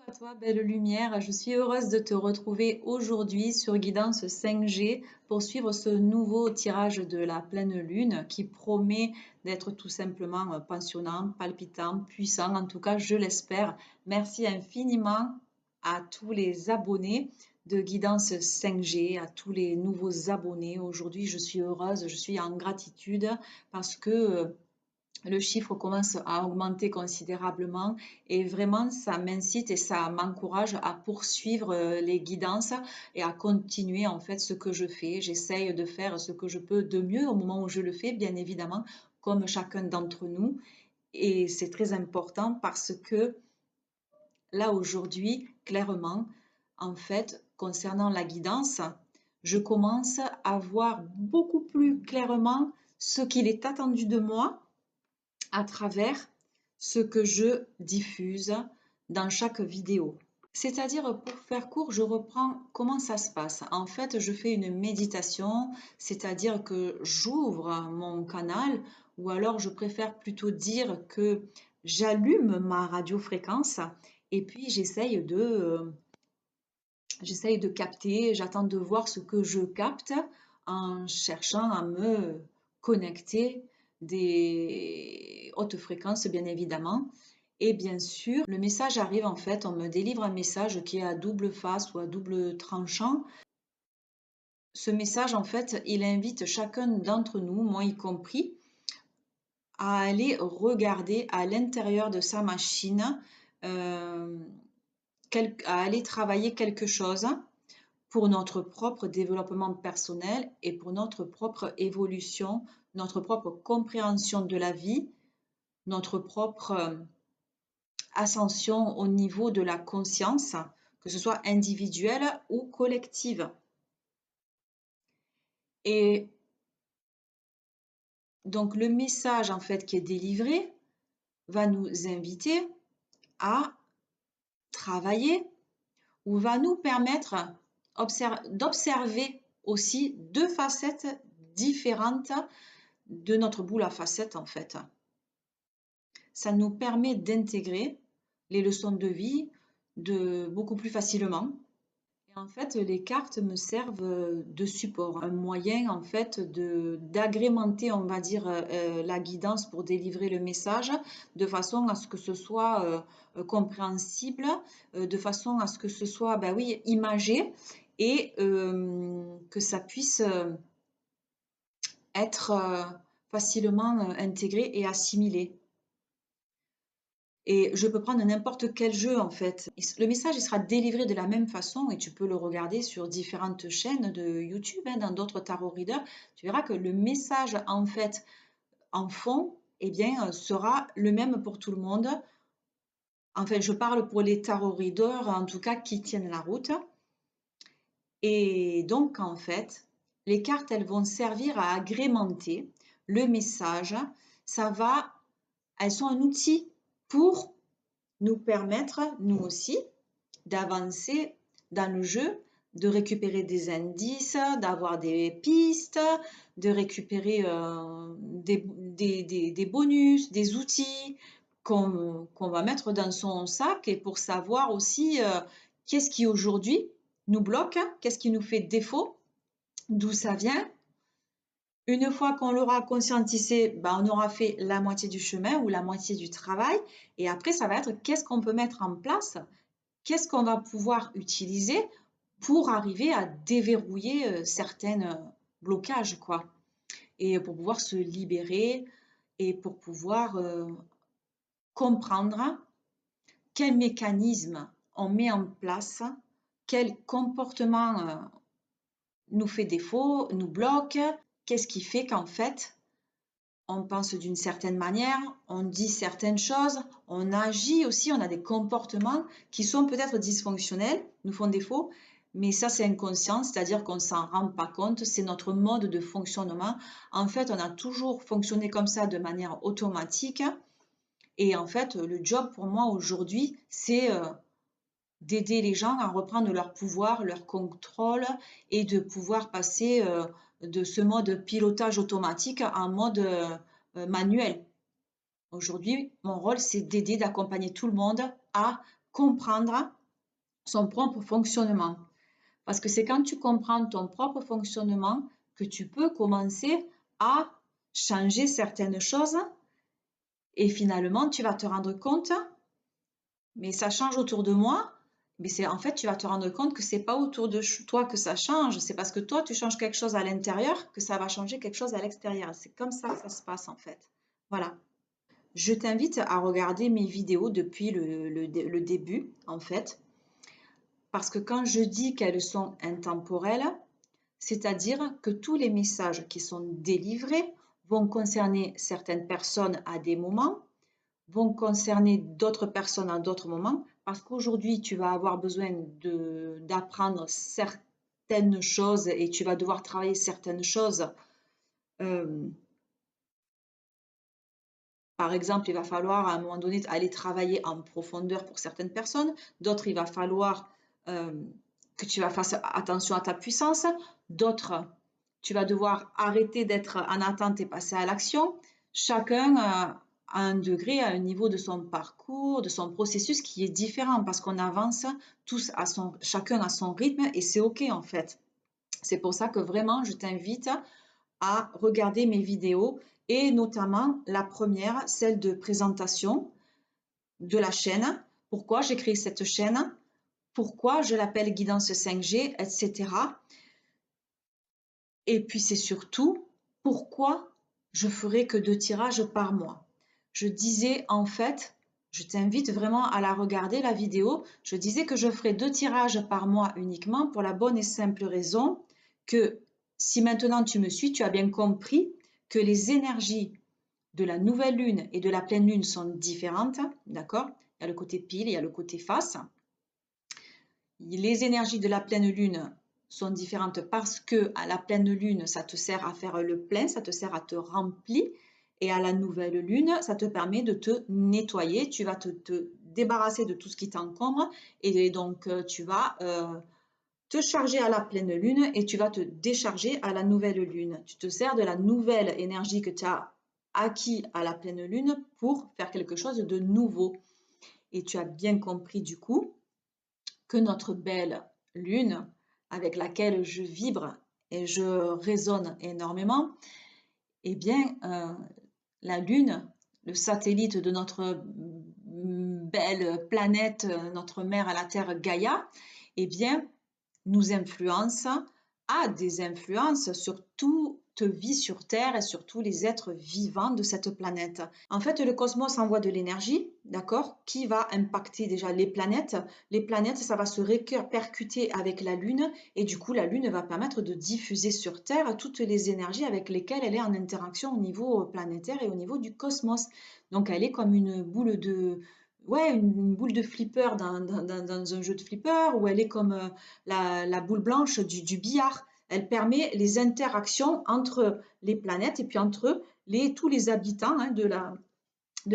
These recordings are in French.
À toi, belle lumière, je suis heureuse de te retrouver aujourd'hui sur Guidance 5G pour suivre ce nouveau tirage de la pleine lune qui promet d'être tout simplement passionnant, palpitant, puissant, en tout cas je l'espère. Merci infiniment à tous les abonnés de Guidance 5G, à tous les nouveaux abonnés. Aujourd'hui je suis heureuse, je suis en gratitude parce que le chiffre commence à augmenter considérablement et vraiment ça m'incite et ça m'encourage à poursuivre les guidances et à continuer en fait ce que je fais. J'essaye de faire ce que je peux de mieux au moment où je le fais, bien évidemment, comme chacun d'entre nous. Et c'est très important parce que là aujourd'hui, clairement, en fait, concernant la guidance, je commence à voir beaucoup plus clairement ce qu'il est attendu de moi à travers ce que je diffuse dans chaque vidéo. C'est-à-dire, pour faire court, je reprends comment ça se passe. En fait, je fais une méditation, c'est-à-dire que j'ouvre mon canal, ou alors je préfère plutôt dire que j'allume ma radiofréquence et puis j'essaye de capter, j'attends de voir ce que je capte en cherchant à me connecter des hautes fréquences, bien évidemment. Et bien sûr, le message arrive en fait, on me délivre un message qui est à double face ou à double tranchant. Ce message, en fait, il invite chacun d'entre nous, moi y compris, à aller regarder à l'intérieur de sa machine, euh, à aller travailler quelque chose pour notre propre développement personnel et pour notre propre évolution, notre propre compréhension de la vie, notre propre ascension au niveau de la conscience, que ce soit individuelle ou collective. Et donc le message en fait qui est délivré va nous inviter à travailler ou va nous permettre d'observer aussi deux facettes différentes de notre boule à facettes en fait. Ça nous permet d'intégrer les leçons de vie beaucoup plus facilement. Et en fait, les cartes me servent de support, un moyen en fait d'agrémenter, on va dire, la guidance pour délivrer le message de façon à ce que ce soit compréhensible, de façon à ce que ce soit, ben oui, imagé et que ça puisse être facilement intégré et assimilé. Et je peux prendre n'importe quel jeu en fait. Le message il sera délivré de la même façon et tu peux le regarder sur différentes chaînes de YouTube, hein, dans d'autres tarot readers. Tu verras que le message en fait en fond eh bien, sera le même pour tout le monde. Enfin, je parle pour les tarot readers en tout cas qui tiennent la route. Et donc en fait, les cartes elles vont servir à agrémenter le message. Elles sont un outil pour nous permettre, nous aussi, d'avancer dans le jeu, de récupérer des indices, d'avoir des pistes, de récupérer des bonus, des outils qu'on va mettre dans son sac et pour savoir aussi qu'est-ce qui aujourd'hui nous bloque, qu'est-ce qui nous fait défaut, d'où ça vient. Une fois qu'on l'aura conscientisé, ben, on aura fait la moitié du chemin ou la moitié du travail. Et après, ça va être qu'est-ce qu'on peut mettre en place, qu'est-ce qu'on va pouvoir utiliser pour arriver à déverrouiller certains blocages, quoi. Et pour pouvoir se libérer et pour pouvoir comprendre quel mécanisme on met en place, quel comportement nous fait défaut, nous bloque, qu'est-ce qui fait qu'en fait, on pense d'une certaine manière, on dit certaines choses, on agit aussi, on a des comportements qui sont peut-être dysfonctionnels, nous font défaut, mais ça c'est inconscient, c'est-à-dire qu'on ne s'en rend pas compte, c'est notre mode de fonctionnement. En fait, on a toujours fonctionné comme ça de manière automatique et en fait, le job pour moi aujourd'hui, c'est d'aider les gens à reprendre leur pouvoir, leur contrôle et de pouvoir passer de ce mode pilotage automatique à un mode manuel. Aujourd'hui, mon rôle, c'est d'aider, d'accompagner tout le monde à comprendre son propre fonctionnement. Parce que c'est quand tu comprends ton propre fonctionnement que tu peux commencer à changer certaines choses et finalement tu vas te rendre compte, mais ça change autour de moi, mais c'est en fait tu vas te rendre compte que c'est pas autour de toi que ça change, c'est parce que toi tu changes quelque chose à l'intérieur que ça va changer quelque chose à l'extérieur. C'est comme ça que ça se passe en fait. Voilà. Je t'invite à regarder mes vidéos depuis le début en fait, parce que quand je dis qu'elles sont intemporelles, c'est-à-dire que tous les messages qui sont délivrés vont concerner certaines personnes à des moments, vont concerner d'autres personnes à d'autres moments, parce qu'aujourd'hui, tu vas avoir besoin d'apprendre certaines choses et tu vas devoir travailler certaines choses. Par exemple, il va falloir à un moment donné aller travailler en profondeur pour certaines personnes, d'autres, il va falloir que tu vas faire attention à ta puissance, d'autres, tu vas devoir arrêter d'être en attente et passer à l'action. Chacun a un degré, à un niveau de son parcours, de son processus qui est différent parce qu'on avance tous chacun à son rythme et c'est OK en fait. C'est pour ça que vraiment, je t'invite à regarder mes vidéos et notamment la première, celle de présentation de la chaîne. Pourquoi j'ai créé cette chaîne? Pourquoi je l'appelle Guidance 5G, etc. Et puis c'est surtout pourquoi je ferai que 2 tirages par mois. Je disais en fait, je t'invite vraiment à la regarder la vidéo, je disais que je ferai 2 tirages par mois uniquement pour la bonne et simple raison que si maintenant tu me suis, tu as bien compris que les énergies de la nouvelle lune et de la pleine lune sont différentes, d'accord? Il y a le côté pile, il y a le côté face. Les énergies de la pleine lune sont différentes parce que à la pleine lune, ça te sert à faire le plein, ça te sert à te remplir. Et à la nouvelle lune, ça te permet de te nettoyer. Tu vas te débarrasser de tout ce qui t'encombre. Et donc, tu vas te charger à la pleine lune et tu vas te décharger à la nouvelle lune. Tu te sers de la nouvelle énergie que tu as acquis à la pleine lune pour faire quelque chose de nouveau. Et tu as bien compris du coup que notre belle lune avec laquelle je vibre et je résonne énormément, eh bien, la lune, le satellite de notre belle planète, notre mère à la Terre Gaïa, eh bien, nous influence, a des influences sur toute vie sur Terre et sur tous les êtres vivants de cette planète. En fait, le cosmos envoie de l'énergie, d'accord, qui va impacter déjà les planètes. Les planètes, ça va se répercuter avec la Lune et du coup, la Lune va permettre de diffuser sur Terre toutes les énergies avec lesquelles elle est en interaction au niveau planétaire et au niveau du cosmos. Donc, elle est comme une boule de, ouais, une boule de flipper dans un jeu de flipper, ou elle est comme la boule blanche du billard. Elle permet les interactions entre les planètes et puis entre tous les habitants de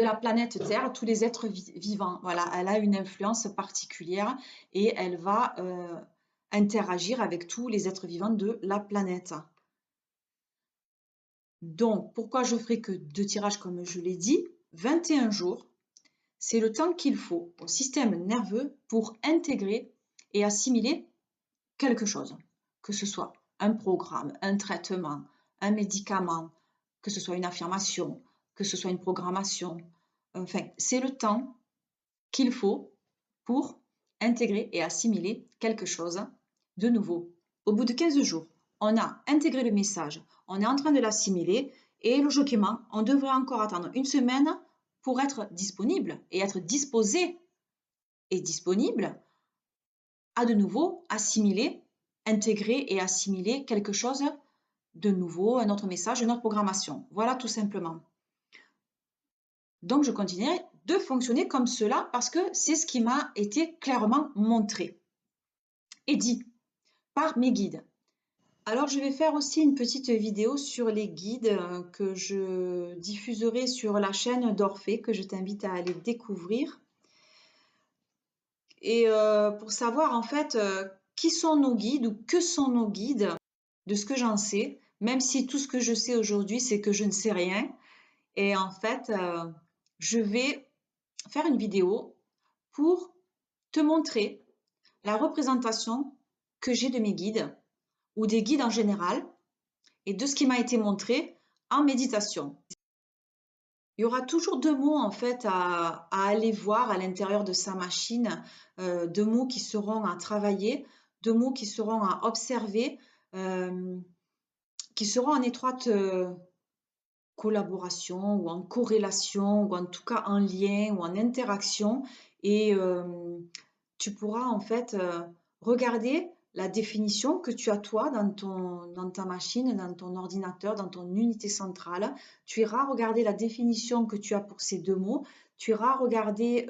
la planète Terre, tous les êtres vivants. Voilà, elle a une influence particulière et elle va interagir avec tous les êtres vivants de la planète. Donc, pourquoi je ferai que 2 tirages comme je l'ai dit? 21 jours, c'est le temps qu'il faut au système nerveux pour intégrer et assimiler quelque chose, que ce soit un programme, un traitement, un médicament, que ce soit une affirmation, que ce soit une programmation. Enfin, c'est le temps qu'il faut pour intégrer et assimiler quelque chose de nouveau. Au bout de 15 jours, on a intégré le message, on est en train de l'assimiler et logiquement, on devrait encore attendre une semaine pour être disponible et être disposé et disponible à de nouveau assimiler, intégrer et assimiler quelque chose de nouveau, un autre message, une autre programmation. Voilà tout simplement. Donc je continuerai de fonctionner comme cela parce que c'est ce qui m'a été clairement montré et dit par mes guides. Alors je vais faire aussi une petite vidéo sur les guides que je diffuserai sur la chaîne d'Orphée que je t'invite à aller découvrir. Et pour savoir en fait qui sont nos guides ou que sont nos guides, de ce que j'en sais, même si tout ce que je sais aujourd'hui, c'est que je ne sais rien. Et en fait, je vais faire une vidéo pour te montrer la représentation que j'ai de mes guides ou des guides en général et de ce qui m'a été montré en méditation. Il y aura toujours deux mots en fait à aller voir à l'intérieur de sa machine, deux mots qui seront à travailler, deux mots qui seront à observer, qui seront en étroite collaboration ou en corrélation ou en tout cas en lien ou en interaction et tu pourras en fait regarder la définition que tu as toi dans ta machine, dans ton ordinateur, dans ton unité centrale. Tu iras regarder la définition que tu as pour ces deux mots. Tu iras regarder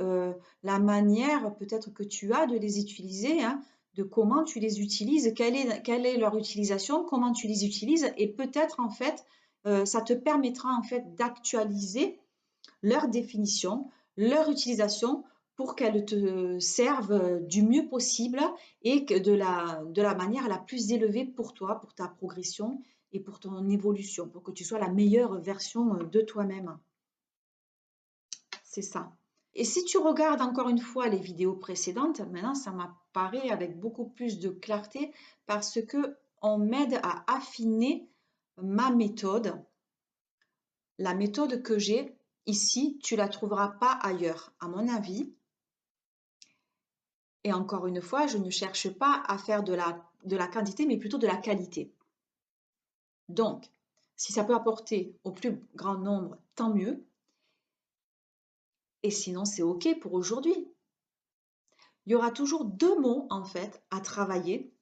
la manière peut-être que tu as de les utiliser, hein, de comment tu les utilises, quelle est leur utilisation, comment tu les utilises et peut-être en fait ça te permettra en fait d'actualiser leur définition, leur utilisation pour qu'elles te servent du mieux possible et que de la manière la plus élevée pour toi, pour ta progression et pour ton évolution, pour que tu sois la meilleure version de toi-même. C'est ça. Et si tu regardes encore une fois les vidéos précédentes, maintenant ça m'apparaît avec beaucoup plus de clarté parce que on m'aide à affiner ma méthode. La méthode que j'ai ici, tu la trouveras pas ailleurs, à mon avis. Et encore une fois, je ne cherche pas à faire de la quantité, mais plutôt de la qualité. Donc, si ça peut apporter au plus grand nombre, tant mieux. Et sinon, c'est OK pour aujourd'hui. Il y aura toujours deux mots, en fait, à travailler.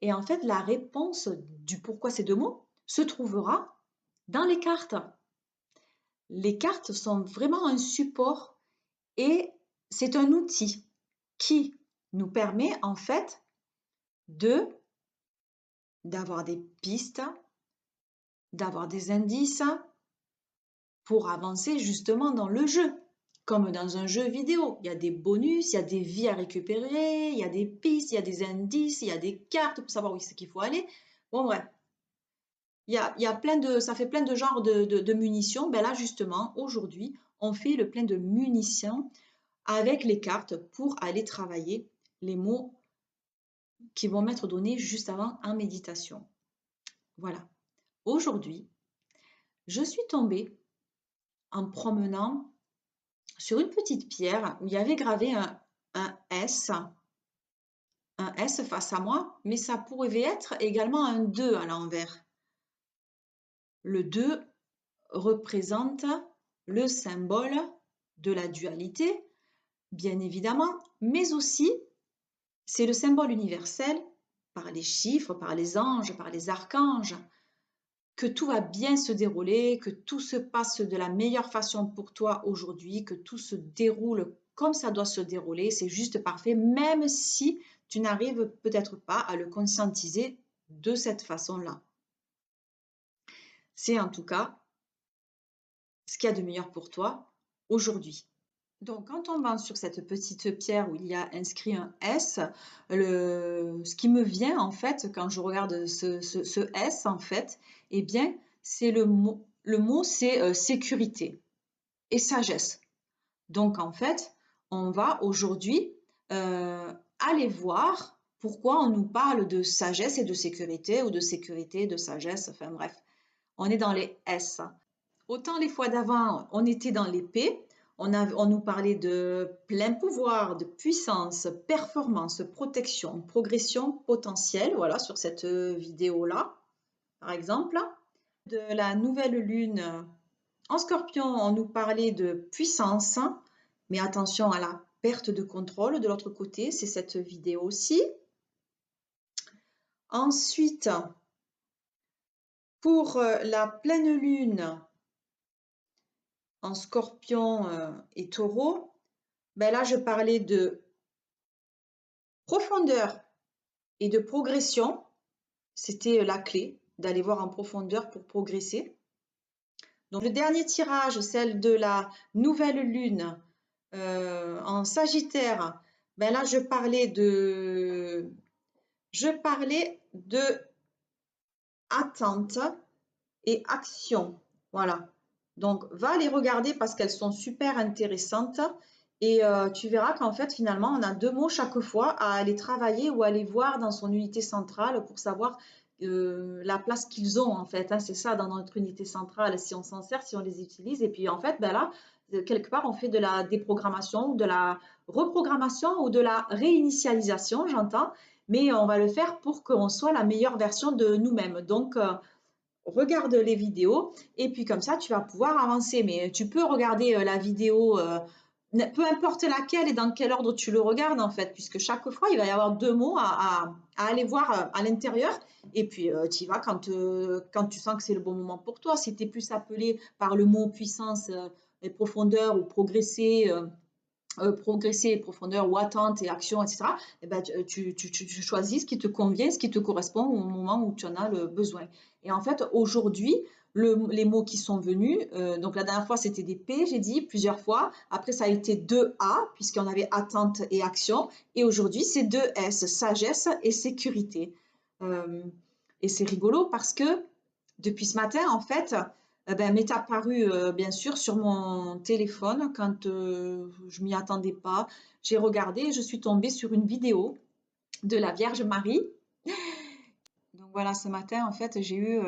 Et en fait, la réponse du pourquoi ces deux mots se trouvera dans les cartes. Les cartes sont vraiment un support et c'est un outil qui nous permet en fait d'avoir des pistes, d'avoir des indices pour avancer justement dans le jeu. Comme dans un jeu vidéo, il y a des bonus, il y a des vies à récupérer, il y a des pistes, il y a des indices, il y a des cartes pour savoir où c'est qu'il faut aller. Bon bref, il y a plein de, ça fait plein de genres de munitions. Ben là justement, aujourd'hui, on fait le plein de munitions avec les cartes pour aller travailler les mots qui vont m'être donnés juste avant en méditation. Voilà. Aujourd'hui, je suis tombée en promenant sur une petite pierre où il y avait gravé un S face à moi, mais ça pourrait être également un 2 à l'envers. Le 2 représente le symbole de la dualité, bien évidemment, mais aussi c'est le symbole universel par les chiffres, par les anges, par les archanges, que tout va bien se dérouler, que tout se passe de la meilleure façon pour toi aujourd'hui, que tout se déroule comme ça doit se dérouler, c'est juste parfait, même si tu n'arrives peut-être pas à le conscientiser de cette façon-là. C'est en tout cas ce qu'il y a de meilleur pour toi aujourd'hui. Donc, en tombant sur cette petite pierre où il y a inscrit un S, ce qui me vient en fait quand je regarde ce S en fait, eh bien, c'est le mot c'est sécurité et sagesse. Donc, en fait, on va aujourd'hui aller voir pourquoi on nous parle de sagesse et de sécurité ou de sécurité et de sagesse, enfin bref, on est dans les S. Autant les fois d'avant, on était dans les P, on nous parlait de plein pouvoir, de puissance, performance, protection, progression potentielle, voilà, sur cette vidéo-là, par exemple. De la nouvelle lune en Scorpion, on nous parlait de puissance, mais attention à la perte de contrôle de l'autre côté, c'est cette vidéo-ci. Ensuite, pour la pleine lune en Scorpion et Taureau, ben là, je parlais de profondeur et de progression. C'était la clé d'aller voir en profondeur pour progresser. Donc, le dernier tirage, celle de la nouvelle lune en Sagittaire, ben là, je parlais de attente et action. Voilà. Donc, va les regarder parce qu'elles sont super intéressantes Et tu verras qu'en fait, finalement, on a 2 mots chaque fois à aller travailler ou aller voir dans son unité centrale pour savoir, la place qu'ils ont en fait, hein. C'est ça dans notre unité centrale, si on s'en sert, si on les utilise et puis en fait, ben là, quelque part, on fait de la déprogrammation ou de la reprogrammation ou de la réinitialisation, j'entends, mais on va le faire pour qu'on soit la meilleure version de nous-mêmes. Donc regarde les vidéos et puis comme ça, tu vas pouvoir avancer. Mais tu peux regarder la vidéo, peu importe laquelle et dans quel ordre tu le regardes en fait, puisque chaque fois, il va y avoir 2 mots à aller voir à l'intérieur. Et puis, tu y vas quand tu sens que c'est le bon moment pour toi. Si tu es plus appelé par le mot puissance et profondeur ou progresser, profondeur ou attente et action, etc., eh ben, tu choisis ce qui te convient, ce qui te correspond au moment où tu en as le besoin. Et en fait, aujourd'hui, les mots qui sont venus, donc la dernière fois c'était des P, j'ai dit plusieurs fois, après ça a été 2 A, puisqu'on avait attente et action, et aujourd'hui c'est 2 S, sagesse et sécurité. Euh, et c'est rigolo parce que depuis ce matin, en fait, ben, m'est apparu, bien sûr, sur mon téléphone quand je m'y attendais pas. J'ai regardé et je suis tombée sur une vidéo de la Vierge Marie. Donc voilà, ce matin, en fait, j'ai eu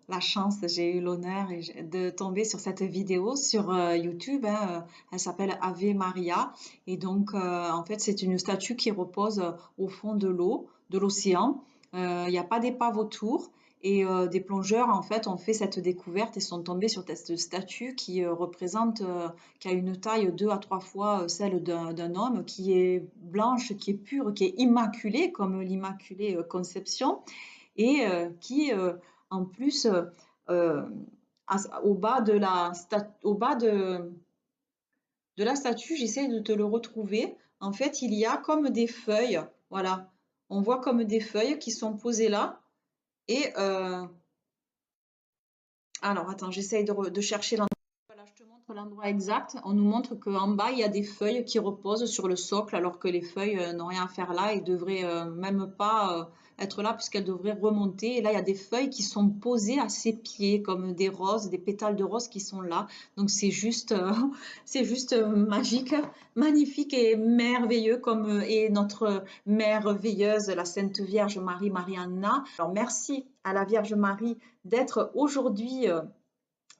la chance, j'ai eu l'honneur de tomber sur cette vidéo sur YouTube, hein, elle s'appelle Ave Maria. Et donc, en fait, c'est une statue qui repose au fond de l'eau, de l'océan. Il n'y a pas d'épave autour. Et des plongeurs, en fait, ont fait cette découverte et sont tombés sur cette statue qui représente, qui a une taille 2 à 3 fois celle d'un homme, qui est blanche, qui est pure, qui est immaculée, comme l'Immaculée Conception et qui, en plus, euh, au bas de au bas de la statue, j'essaie de te le retrouver. En fait, il y a comme des feuilles, voilà. On voit comme des feuilles qui sont posées là. Et alors, attends, j'essaie de chercher l'endroit. Voilà, je te montre l'endroit exact. On nous montre qu'en bas, il y a des feuilles qui reposent sur le socle, alors que les feuilles n'ont rien à faire là et devraient même pas être là puisqu'elles devraient remonter. Et là, il y a des feuilles qui sont posées à ses pieds, comme des roses, des pétales de roses qui sont là. Donc c'est juste, c'est juste magique, magnifique et merveilleux, comme est notre mère veilleuse, la Sainte Vierge Marie, Marianna. Alors merci à la Vierge Marie d'être aujourd'hui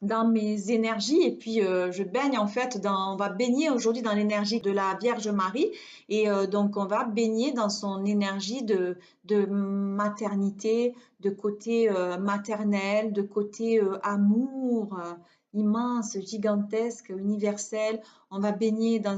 dans mes énergies et puis je baigne en fait on va baigner aujourd'hui dans l'énergie de la Vierge Marie et donc on va baigner dans son énergie de maternité, de côté maternel, de côté amour immense, gigantesque, universel. On va baigner dans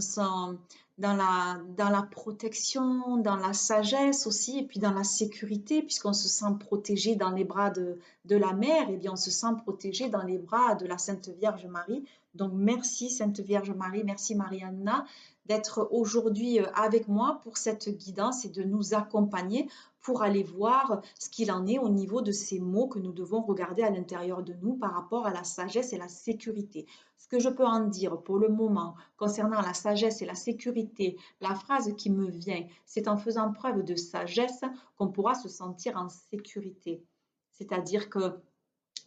la protection, dans la sagesse aussi, et puis dans la sécurité, puisqu'on se sent protégé dans les bras de la mère, et bien on se sent protégé dans les bras de la Sainte Vierge Marie. Donc merci Sainte Vierge Marie, merci Marianna d'être aujourd'hui avec moi pour cette guidance et de nous accompagner pour aller voir ce qu'il en est au niveau de ces mots que nous devons regarder à l'intérieur de nous par rapport à la sagesse et la sécurité. Ce que je peux en dire pour le moment concernant la sagesse et la sécurité, la phrase qui me vient, c'est en faisant preuve de sagesse qu'on pourra se sentir en sécurité. C'est-à-dire que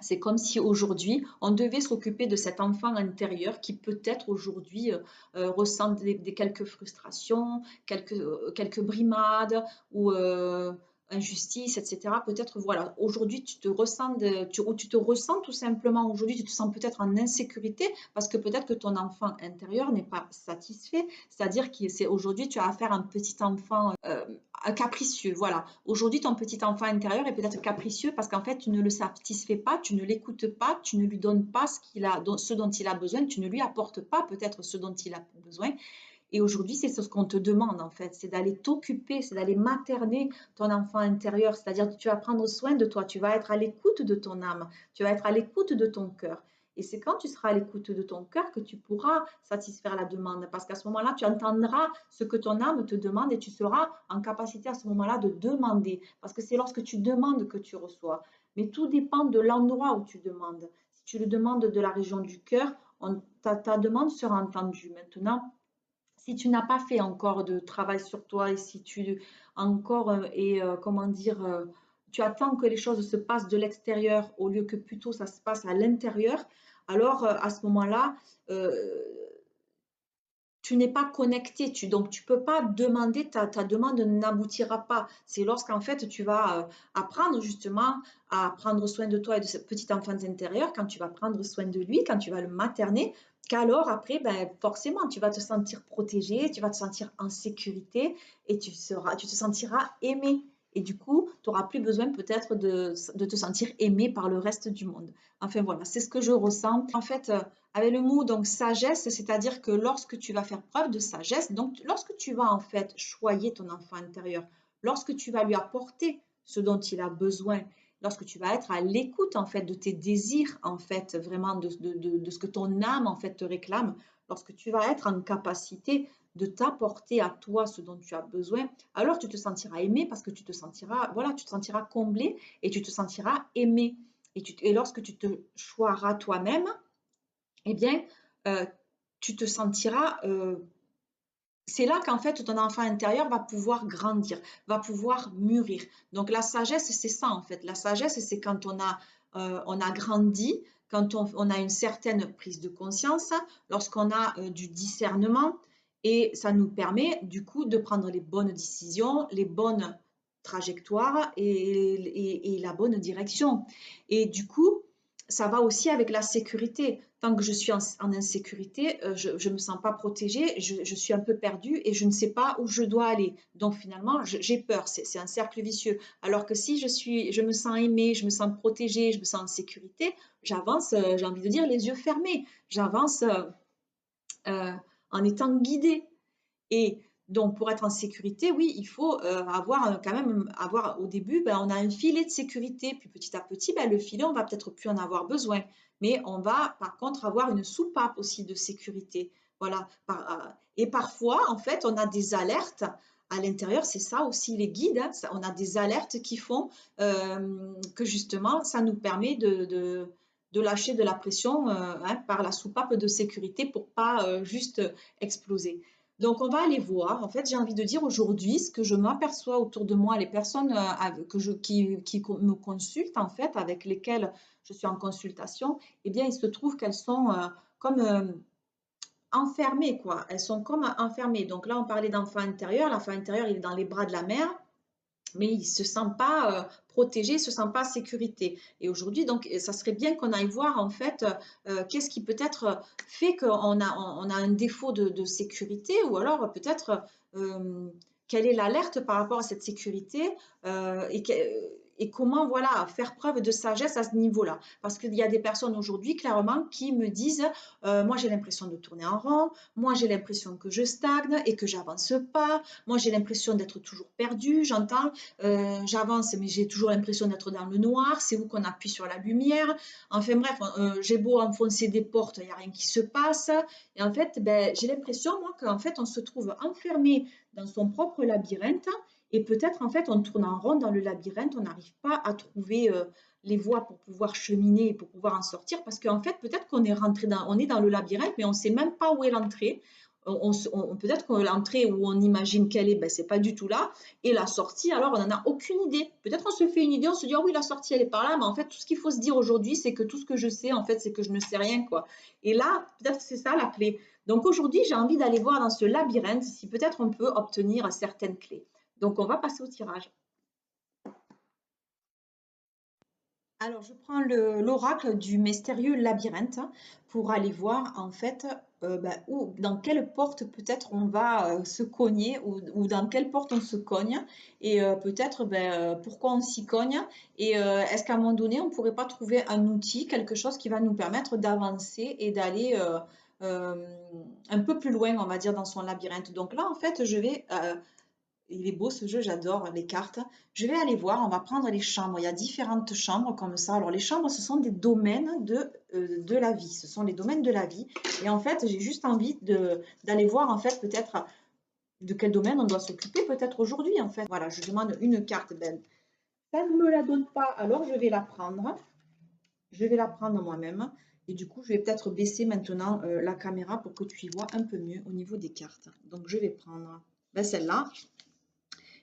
c'est comme si aujourd'hui, on devait s'occuper de cet enfant intérieur qui peut-être aujourd'hui ressent quelques frustrations, quelques brimades ou injustice, etc. Peut-être, voilà, aujourd'hui, tu te ressens tout simplement, aujourd'hui, tu te sens peut-être en insécurité parce que peut-être que ton enfant intérieur n'est pas satisfait, c'est-à-dire qu'aujourd'hui, tu as affaire à un petit enfant capricieux, voilà. Aujourd'hui, ton petit enfant intérieur est peut-être capricieux parce qu'en fait, tu ne le satisfais pas, tu ne l'écoutes pas, tu ne lui donnes pas ce dont il a besoin, tu ne lui apportes pas peut-être ce dont il a besoin. Et aujourd'hui, c'est ce qu'on te demande en fait, c'est d'aller t'occuper, c'est d'aller materner ton enfant intérieur, c'est-à-dire que tu vas prendre soin de toi, tu vas être à l'écoute de ton âme, tu vas être à l'écoute de ton cœur. Et c'est quand tu seras à l'écoute de ton cœur que tu pourras satisfaire la demande, parce qu'à ce moment-là, tu entendras ce que ton âme te demande et tu seras en capacité à ce moment-là de demander, parce que c'est lorsque tu demandes que tu reçois. Mais tout dépend de l'endroit où tu demandes. Si tu le demandes de la région du cœur, ta demande sera entendue. Maintenant, si tu n'as pas fait encore de travail sur toi et si tu encore comment dire, tu attends que les choses se passent de l'extérieur au lieu que plutôt ça se passe à l'intérieur, alors à ce moment-là, euh, tu n'es pas connecté, donc tu ne peux pas demander, ta demande n'aboutira pas. C'est lorsqu'en fait tu vas apprendre justement à prendre soin de toi et de ce petit enfant intérieur, quand tu vas prendre soin de lui, quand tu vas le materner, qu'alors après, ben, forcément, tu vas te sentir protégé, tu vas te sentir en sécurité et tu te sentiras aimé. Et du coup, tu n'auras plus besoin peut-être de te sentir aimé par le reste du monde. Enfin voilà, c'est ce que je ressens. En fait, avec le mot donc sagesse, c'est-à-dire que lorsque tu vas faire preuve de sagesse, donc lorsque tu vas en fait choyer ton enfant intérieur, lorsque tu vas lui apporter ce dont il a besoin, lorsque tu vas être à l'écoute en fait de tes désirs en fait vraiment de ce que ton âme en fait te réclame, lorsque tu vas être en capacité de t'apporter à toi ce dont tu as besoin, alors tu te sentiras aimé parce que tu te sentiras voilà, tu te sentiras comblé et tu te sentiras aimé. Et lorsque tu te choiras toi-même, eh bien, euh, tu te sentiras c'est là qu'en fait ton enfant intérieur va pouvoir grandir, va pouvoir mûrir. Donc la sagesse, c'est ça en fait. La sagesse, c'est quand on a grandi, quand on a une certaine prise de conscience, lorsqu'on a du discernement, et ça nous permet du coup de prendre les bonnes décisions, les bonnes trajectoires et la bonne direction. Et du coup, ça va aussi avec la sécurité. Tant que je suis en insécurité, je ne me sens pas protégée, je suis un peu perdue et je ne sais pas où je dois aller. Donc finalement, j'ai peur, c'est un cercle vicieux. Alors que si je me sens aimée, je me sens protégée, je me sens en sécurité, j'avance, j'ai envie de dire, les yeux fermés. J'avance euh, en étant guidée. Et donc, pour être en sécurité, oui, il faut avoir quand même, avoir au début, ben, on a un filet de sécurité, puis petit à petit, ben, le filet, on va peut-être plus en avoir besoin. Mais on va par contre avoir une soupape aussi de sécurité. Voilà. Et parfois, en fait, on a des alertes à l'intérieur, c'est ça aussi les guides, hein, on a des alertes qui font que justement, ça nous permet de lâcher de la pression hein, par la soupape de sécurité pour pas juste exploser. Donc, on va aller voir. En fait, j'ai envie de dire aujourd'hui, ce que je m'aperçois autour de moi, les personnes qui me consultent, en fait, avec lesquelles je suis en consultation, eh bien, il se trouve qu'elles sont comme enfermées, quoi. Elles sont comme enfermées. Donc là, on parlait d'enfant intérieur. L'enfant intérieur, il est dans les bras de la mère, mais il ne se sent pas protégé, il ne se sent pas en sécurité. Et aujourd'hui, donc, ça serait bien qu'on aille voir en fait qu'est-ce qui peut-être fait qu'on a, on a un défaut de sécurité ou alors peut-être quelle est l'alerte par rapport à cette sécurité et comment voilà, faire preuve de sagesse à ce niveau-là. Parce qu'il y a des personnes aujourd'hui, clairement, qui me disent moi j'ai l'impression de tourner en rond, moi j'ai l'impression que je stagne et que j'avance pas, moi j'ai l'impression d'être toujours perdue, j'entends j'avance, mais j'ai toujours l'impression d'être dans le noir. C'est où qu'on appuie sur la lumière. Enfin bref, j'ai beau enfoncer des portes, il n'y a rien qui se passe. Et en fait, ben, j'ai l'impression, moi, qu'en fait, on se trouve enfermé dans son propre labyrinthe. Et peut-être, en fait, on tourne en rond dans le labyrinthe, on n'arrive pas à trouver les voies pour pouvoir cheminer et pour pouvoir en sortir. Parce qu'en fait, peut-être qu'on est rentré on est dans le labyrinthe, mais on ne sait même pas où est l'entrée. Peut-être que l'entrée où on imagine qu'elle est, ben, c'est pas du tout là. Et la sortie, alors on n'en a aucune idée. Peut-être on se fait une idée, on se dit, ah oui, la sortie, elle est par là. Mais en fait, tout ce qu'il faut se dire aujourd'hui, c'est que tout ce que je sais, en fait, c'est que je ne sais rien, quoi. Et là, peut-être que c'est ça la clé. Donc aujourd'hui, j'ai envie d'aller voir dans ce labyrinthe si peut-être on peut obtenir certaines clés. Donc on va passer au tirage. Alors, je prends l'oracle du mystérieux labyrinthe pour aller voir en fait dans quelle porte peut-être on va se cogner ou dans quelle porte on se cogne et peut-être pourquoi on s'y cogne et est-ce qu'à un moment donné on ne pourrait pas trouver un outil, quelque chose qui va nous permettre d'avancer et d'aller un peu plus loin, on va dire, dans son labyrinthe. Donc là, en fait, je vais il est beau ce jeu, j'adore les cartes. Je vais aller voir, on va prendre les chambres. Il y a différentes chambres comme ça. Alors les chambres, ce sont des domaines de la vie. Ce sont les domaines de la vie. Et en fait, j'ai juste envie d'aller voir en fait peut-être de quel domaine on doit s'occuper peut-être aujourd'hui en fait. Voilà, je demande une carte belle. Ça ne me la donne pas, alors je vais la prendre. Je vais la prendre moi-même. Et du coup, je vais peut-être baisser maintenant la caméra pour que tu y vois un peu mieux au niveau des cartes. Donc je vais prendre celle-là.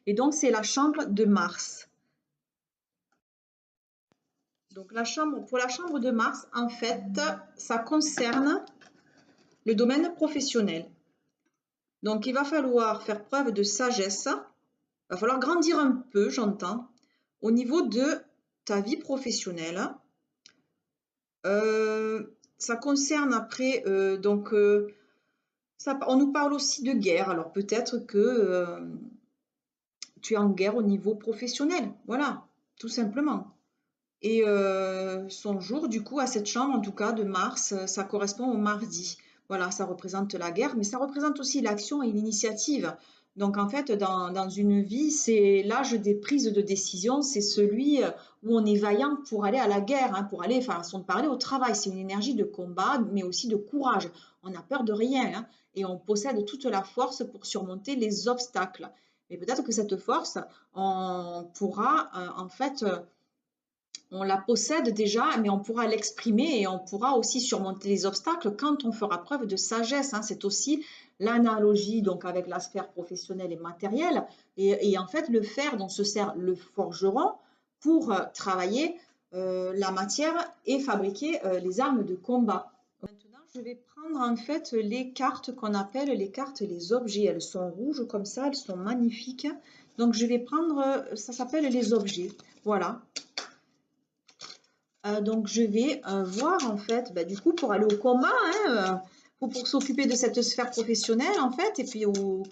Et donc, c'est la chambre de Mars. Donc, pour la chambre de Mars, en fait, ça concerne le domaine professionnel. Donc, il va falloir faire preuve de sagesse. Il va falloir grandir un peu, j'entends, au niveau de ta vie professionnelle. Ça concerne après, on nous parle aussi de guerre. Alors peut-être que tu es en guerre au niveau professionnel. Voilà, tout simplement. Et son jour, du coup, à cette chambre, en tout cas, de Mars, ça correspond au mardi. Voilà, ça représente la guerre, mais ça représente aussi l'action et l'initiative. Donc, en fait, dans une vie, c'est l'âge des prises de décision, c'est celui où on est vaillant pour aller à la guerre, hein, pour aller, enfin, façon de parler, au travail. C'est une énergie de combat, mais aussi de courage. On n'a peur de rien, hein, et on possède toute la force pour surmonter les obstacles. Mais peut-être que cette force, on pourra, en fait, on la possède déjà, mais on pourra l'exprimer et on pourra aussi surmonter les obstacles quand on fera preuve de sagesse, hein. C'est aussi l'analogie donc avec la sphère professionnelle et matérielle. Et en fait, le fer dont se sert le forgeron pour travailler la matière et fabriquer les armes de combat. Maintenant, je vais prendre en fait les cartes qu'on appelle les cartes les objets. Elles sont rouges comme ça, elles sont magnifiques. Donc, je vais prendre, ça s'appelle les objets. Voilà. Donc je vais voir en fait, bah, du coup pour aller au combat, hein, pour s'occuper de cette sphère professionnelle en fait, et puis bon,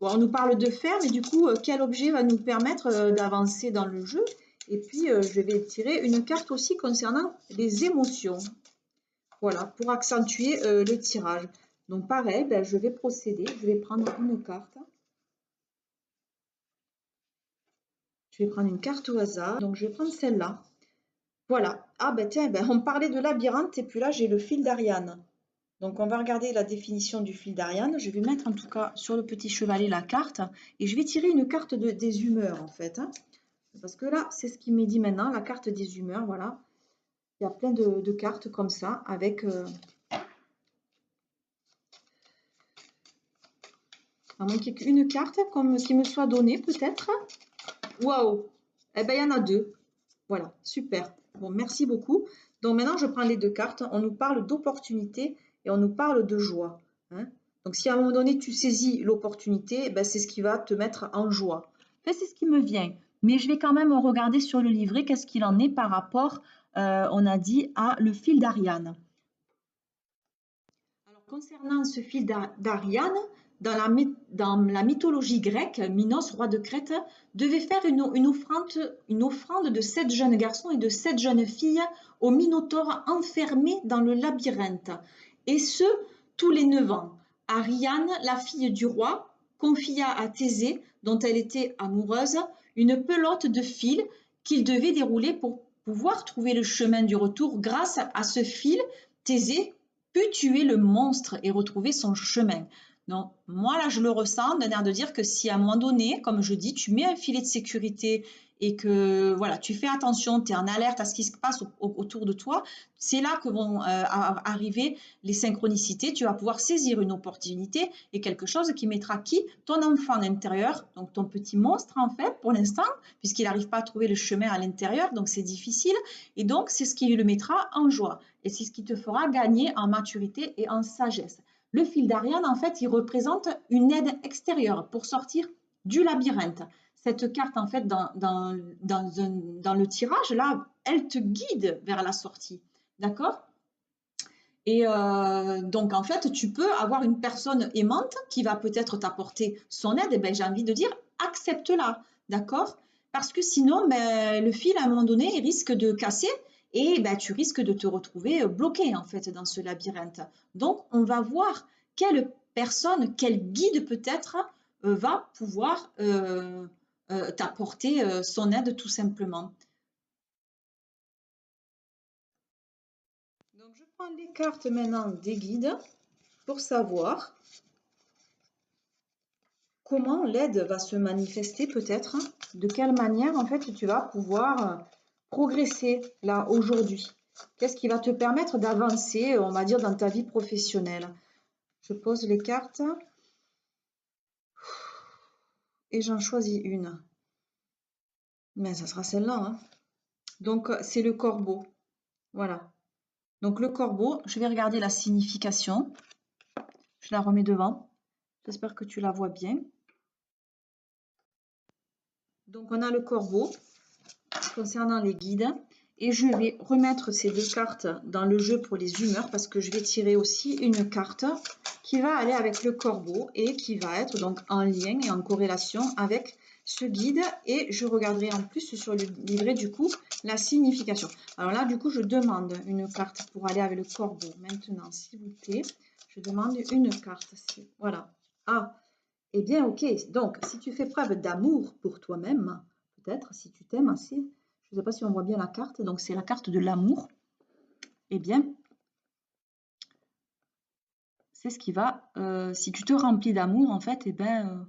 on nous parle de faire, mais du coup quel objet va nous permettre d'avancer dans le jeu? Et puis je vais tirer une carte aussi concernant les émotions, voilà, pour accentuer le tirage. Donc pareil, ben, je vais procéder, je vais prendre une carte. Je vais prendre une carte au hasard, donc je vais prendre celle-là. Voilà. Ah ben tiens, ben, on parlait de labyrinthe et puis là j'ai le fil d'Ariane. Donc on va regarder la définition du fil d'Ariane. Je vais mettre en tout cas sur le petit chevalet la carte et je vais tirer une carte des humeurs en fait, hein. Parce que là c'est ce qui m'est dit maintenant, la carte des humeurs, voilà. Il y a plein de cartes comme ça avec à moins qu'il y ait qu'une carte comme, qui me soit donnée peut-être. Waouh! Eh ben il y en a deux. Voilà, super. Bon, merci beaucoup. Donc maintenant, je prends les deux cartes. On nous parle d'opportunité et on nous parle de joie, hein. Donc si à un moment donné, tu saisis l'opportunité, ben, c'est ce qui va te mettre en joie. Enfin, c'est ce qui me vient. Mais je vais quand même regarder sur le livret qu'est-ce qu'il en est par rapport, on a dit, à le fil d'Ariane. Alors, concernant ce fil d'Ariane, dans la mythologie grecque, Minos, roi de Crète, devait faire une offrande de 7 jeunes garçons et de 7 jeunes filles au Minotaure enfermé dans le labyrinthe, et ce, tous les 9 ans. Ariane, la fille du roi, confia à Thésée, dont elle était amoureuse, une pelote de fil qu'il devait dérouler pour pouvoir trouver le chemin du retour. Grâce à ce fil, Thésée put tuer le monstre et retrouver son chemin. Donc, moi, là, je le ressens d'un air de dire que si à un moment donné, comme je dis, tu mets un filet de sécurité et que voilà, tu fais attention, tu es en alerte à ce qui se passe autour de toi, c'est là que vont arriver les synchronicités. Tu vas pouvoir saisir une opportunité et quelque chose qui mettra qui? Ton enfant intérieur, donc ton petit monstre en fait, pour l'instant, puisqu'il n'arrive pas à trouver le chemin à l'intérieur, donc c'est difficile. Et donc, c'est ce qui le mettra en joie. Et c'est ce qui te fera gagner en maturité et en sagesse. Le fil d'Ariane, en fait, il représente une aide extérieure pour sortir du labyrinthe. Cette carte, en fait, dans le tirage, là, elle te guide vers la sortie. D'accord? Et donc, en fait, tu peux avoir une personne aimante qui va peut-être t'apporter son aide. Et ben, j'ai envie de dire, accepte-la. D'accord? Parce que sinon, ben, le fil, à un moment donné, il risque de casser et ben, tu risques de te retrouver bloqué, en fait, dans ce labyrinthe. Donc, on va voir quelle personne, quel guide peut-être va pouvoir t'apporter son aide, tout simplement. Donc, je prends les cartes maintenant des guides pour savoir comment l'aide va se manifester peut-être, de quelle manière en fait tu vas pouvoir progresser là aujourd'hui. Qu'est-ce qui va te permettre d'avancer, on va dire, dans ta vie professionnelle. Je pose les cartes et j'en choisis une. Mais ça sera celle-là, hein. Donc c'est le corbeau. Voilà. Donc le corbeau, je vais regarder la signification. Je la remets devant. J'espère que tu la vois bien. Donc, on a le corbeau concernant les guides. Et je vais remettre ces deux cartes dans le jeu pour les humeurs parce que je vais tirer aussi une carte qui va aller avec le corbeau et qui va être donc en lien et en corrélation avec ce guide. Et je regarderai en plus sur le livret du coup la signification. Alors là, du coup, je demande une carte pour aller avec le corbeau. Maintenant, s'il vous plaît, je demande une carte. Voilà. Ah, eh bien, ok. Donc, si tu fais preuve d'amour pour toi-même, peut-être, si tu t'aimes assez, je ne sais pas si on voit bien la carte, donc c'est la carte de l'amour, eh bien, c'est ce qui va, si tu te remplis d'amour, en fait, eh bien,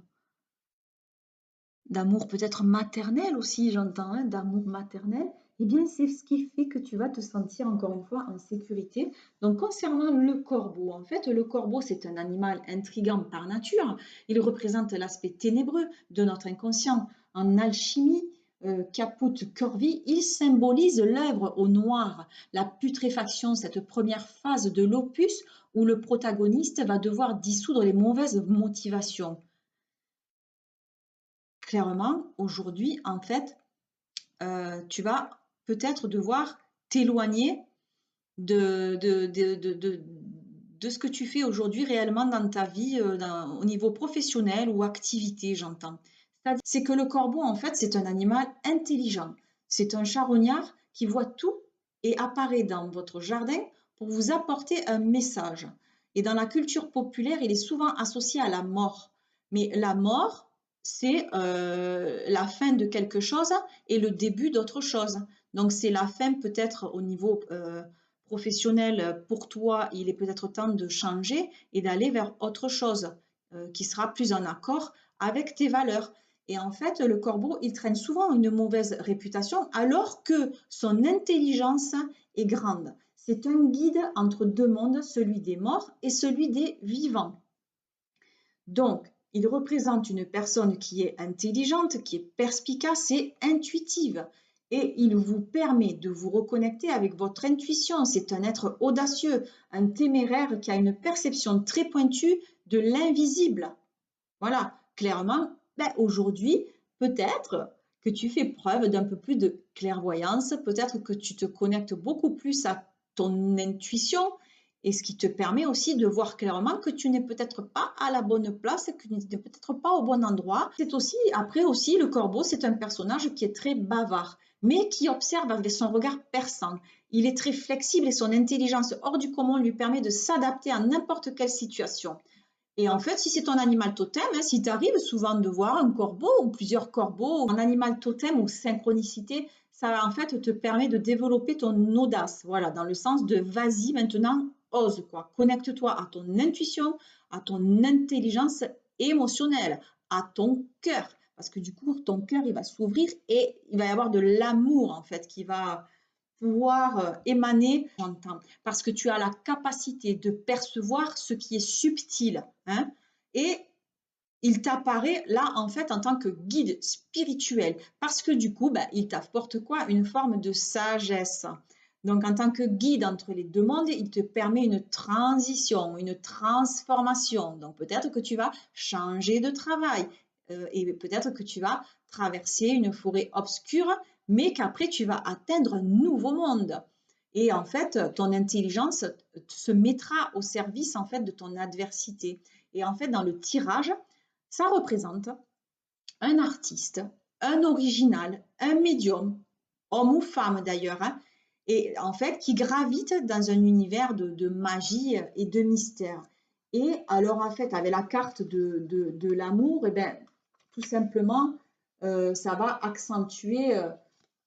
d'amour peut-être maternel aussi, j'entends, hein, d'amour maternel, eh bien, c'est ce qui fait que tu vas te sentir encore une fois en sécurité. Donc, concernant le corbeau, en fait, le corbeau, c'est un animal intrigant par nature. Il représente l'aspect ténébreux de notre inconscient. En alchimie, Caput Corvi, il symbolise l'œuvre au noir, la putréfaction, cette première phase de l'opus où le protagoniste va devoir dissoudre les mauvaises motivations. Clairement, aujourd'hui, en fait, tu vas peut-être devoir t'éloigner de ce que tu fais aujourd'hui réellement dans ta vie, au niveau professionnel ou activité, j'entends. C'est que le corbeau, en fait, c'est un animal intelligent. C'est un charognard qui voit tout et apparaît dans votre jardin pour vous apporter un message. Et dans la culture populaire, il est souvent associé à la mort. Mais la mort, c'est la fin de quelque chose et le début d'autre chose. Donc c'est la fin peut-être au niveau professionnel pour toi, il est peut-être temps de changer et d'aller vers autre chose qui sera plus en accord avec tes valeurs. Et en fait, le corbeau, il traîne souvent une mauvaise réputation alors que son intelligence est grande. C'est un guide entre deux mondes, celui des morts et celui des vivants. Donc, il représente une personne qui est intelligente, qui est perspicace et intuitive. Et il vous permet de vous reconnecter avec votre intuition. C'est un être audacieux, un téméraire qui a une perception très pointue de l'invisible. Voilà, clairement, ben aujourd'hui, peut-être que tu fais preuve d'un peu plus de clairvoyance, peut-être que tu te connectes beaucoup plus à ton intuition et ce qui te permet aussi de voir clairement que tu n'es peut-être pas à la bonne place, que tu n'es peut-être pas au bon endroit. C'est aussi, après aussi, le corbeau, c'est un personnage qui est très bavard, mais qui observe avec son regard perçant. Il est très flexible et son intelligence hors du commun lui permet de s'adapter à n'importe quelle situation. Et en fait, si c'est ton animal totem, hein, si tu arrives souvent de voir un corbeau ou plusieurs corbeaux, un animal totem ou synchronicité, ça en fait te permet de développer ton audace. Voilà, dans le sens de vas-y maintenant, ose quoi. Connecte-toi à ton intuition, à ton intelligence émotionnelle, à ton cœur. Parce que du coup, ton cœur, il va s'ouvrir et il va y avoir de l'amour en fait qui va pouvoir émaner, j'entends, parce que tu as la capacité de percevoir ce qui est subtil, hein, et il t'apparaît là en fait en tant que guide spirituel, parce que du coup, bah, il t'apporte quoi? Une forme de sagesse. Donc en tant que guide entre les deux mondes, il te permet une transition, une transformation. Donc peut-être que tu vas changer de travail et peut-être que tu vas traverser une forêt obscure mais qu'après tu vas atteindre un nouveau monde. Et en fait, ton intelligence se mettra au service en fait de ton adversité. Et en fait, dans le tirage, ça représente un artiste, un original, un médium, homme ou femme d'ailleurs, hein, et en fait qui gravite dans un univers de magie et de mystère. Et alors en fait, avec la carte de l'amour, et bien, tout simplement, ça va accentuer